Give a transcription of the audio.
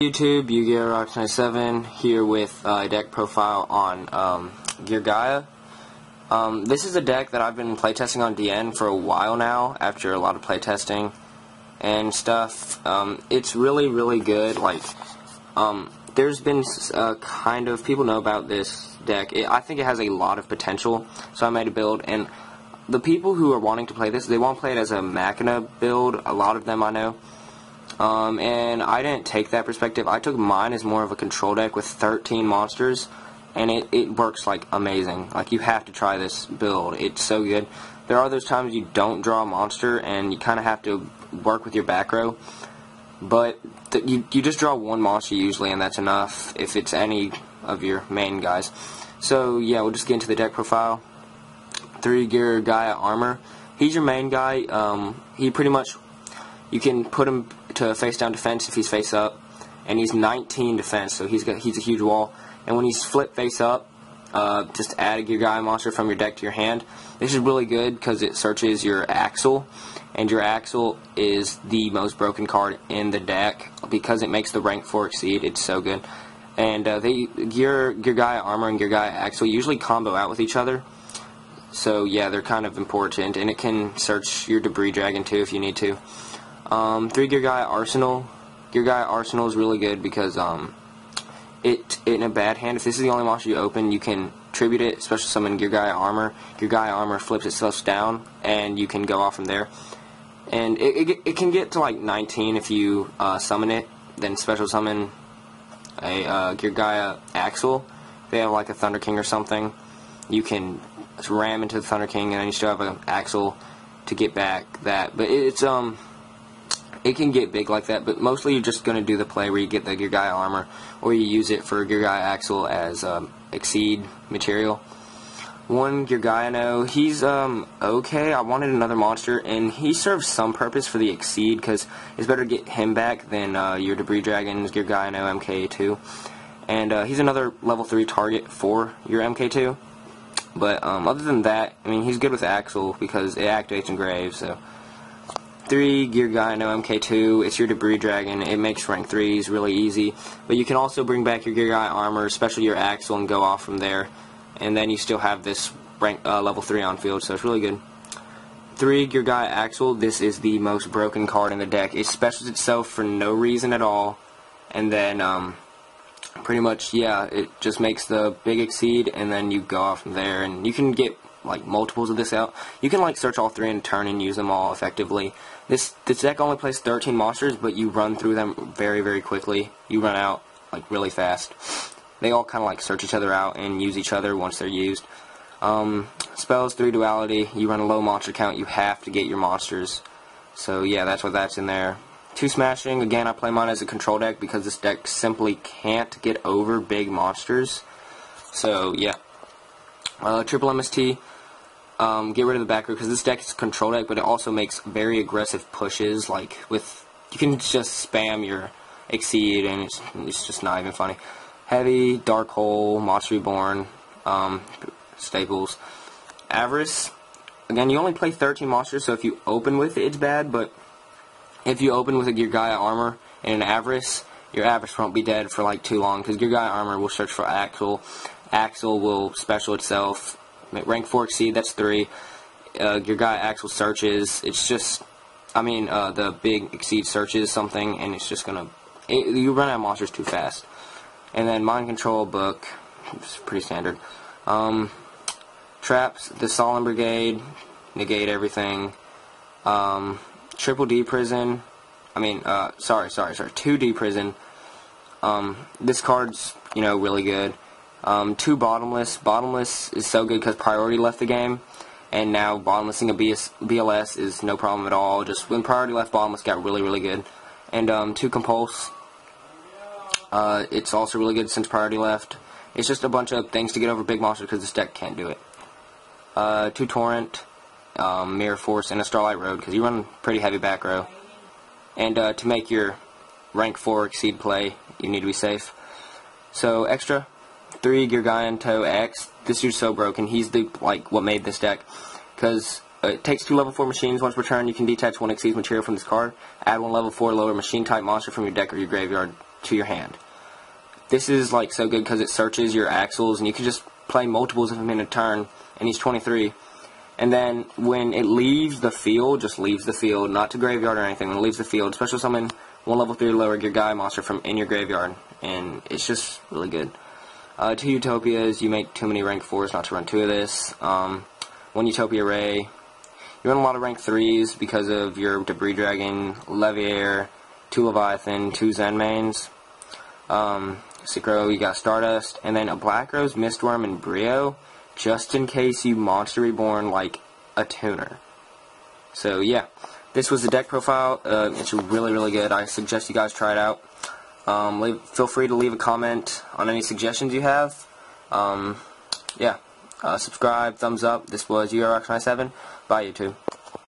YouTube, Geargia here with a deck profile on Geargia. This is a deck that I've been playtesting on DN for a while now, after a lot of playtesting and stuff. It's really good. Like, there's been kind of, people know about this deck. I think it has a lot of potential, so I made a build, and the people who are wanting to play this, they want to play it as a Machina build, a lot of them I know. And I didn't take that perspective. I took mine as more of a control deck with 13 monsters, and it works like amazing. Like, you have to try this build. It's so good. There are those times you don't draw a monster and you kind of have to work with your back row, but you just draw one monster usually, and that's enough if it's any of your main guys. So yeah, we'll just get into the deck profile. 3 Geargia armor. He's your main guy. He pretty much, you can put him to face down defense if he's face up, and he's 19 defense, so he's a huge wall. And when he's flip face up, just add a Geargia monster from your deck to your hand. This is really good because it searches your Axle, and your Axle is the most broken card in the deck because it makes the rank 4 exceed. It's so good. And Geargia armor and Geargia Axle usually combo out with each other. So yeah, they're kind of important, and it can search your Debris Dragon too if you need to. 3 Geargia Arsenal. Geargia Arsenal is really good because it in a bad hand, if this is the only monster you open, you can tribute it, special summon Geargia Armor. Geargia Armor flips itself down, and you can go off from there. And it can get to like 19 if you summon it, then special summon a Geargia Axle. If they have like a Thunder King or something, you can ram into the Thunder King, and then you still have an Axle to get back that. But it can get big like that, but mostly you're just going to do the play where you get the Geargia armor, or you use it for Geargia Axle as exceed material. 1 Geargia, he's okay. I wanted another monster, and he serves some purpose for the exceed, because it's better to get him back than your Debris Dragons, Geargia MK2. And he's another level 3 target for your MK2. But other than that, I mean, he's good with Axle because it activates Engrave, so. 3 Geargia MK2, it's your Debris Dragon. It makes rank 3s really easy. But you can also bring back your Geargia armor, especially your Axle, and go off from there. And then you still have this rank level 3 on field, so it's really good. 3 Geargia Axle, this is the most broken card in the deck. It specials itself for no reason at all. And then, pretty much, yeah, it just makes the big exceed, and then you go off from there. And you can get like multiples of this out. You can like search all 3 in a turn and use them all effectively. This deck only plays 13 monsters, but you run through them very quickly. You run out like really fast. They all kind of like search each other out and use each other once they're used. Spells, 3 duality. You run a low monster count, you have to get your monsters. So yeah, that's what that's in there. 2 smashing. Again, I play mine as a control deck because this deck simply can't get over big monsters. So yeah. Triple MST. Get rid of the back row because this deck is a control deck, but it also makes very aggressive pushes. Like you can just spam your exceed, and it's just not even funny. Heavy, Dark Hole, Monster Reborn, staples. Avarice. Again, you only play 13 monsters, so if you open with it, it's bad. But if you open with a Geargia armor and an Avarice, your Avarice won't be dead for like too long because Geargia armor will search for Axle. Axle will special itself. Rank 4 exceed, that's 3. Geargia Axle searches. It's just, I mean, the big exceed searches something, and it's just gonna, you run out of monsters too fast. And then Mind Control book, it's pretty standard. Traps, the Solemn Brigade, negate everything. Triple D Prison, I mean, sorry, 2D Prison. This card's, you know, really good. 2 Bottomless. Bottomless is so good because Priority left the game, and now bottomlessing a BLS is no problem at all. Just when Priority left, Bottomless got really good. And 2 Compulse. It's also really good since Priority left. It's just a bunch of things to get over big monsters because this deck can't do it. 2 Torrent, Mirror Force, and a Starlight Road because you run pretty heavy back row. And to make your rank 4 exceed play, you need to be safe. So extra. 3 Geargia X. This dude's so broken. He's the what made this deck, because it takes 2 level 4 machines. Once per turn, you can detach 1 exceed material from this card. Add 1 level 4 lower machine type monster from your deck or your graveyard. to your hand. This is like so good because it searches your axles, and you can just play multiples of him in a turn, and he's 23. And then when it leaves the field, just leaves the field, not to graveyard or anything, when it leaves the field, special summon 1 level 3 lower Geargia monster from in your graveyard, and it's just really good. 2 Utopias, you make too many rank 4s not to run 2 of this. 1 Utopia Ray. You run a lot of rank 3s because of your Debris Dragon, Leviair, 2 Leviathan, 2 Zen mains. Synchro, you got Stardust, and then a Black Rose, Mistworm, and Brio, just in case you Monster Reborn like a tuner. So yeah, this was the deck profile. It's really, really good. I suggest you guys try it out. Feel free to leave a comment on any suggestions you have. Yeah, subscribe, thumbs up. This was URX97. Bye, YouTube.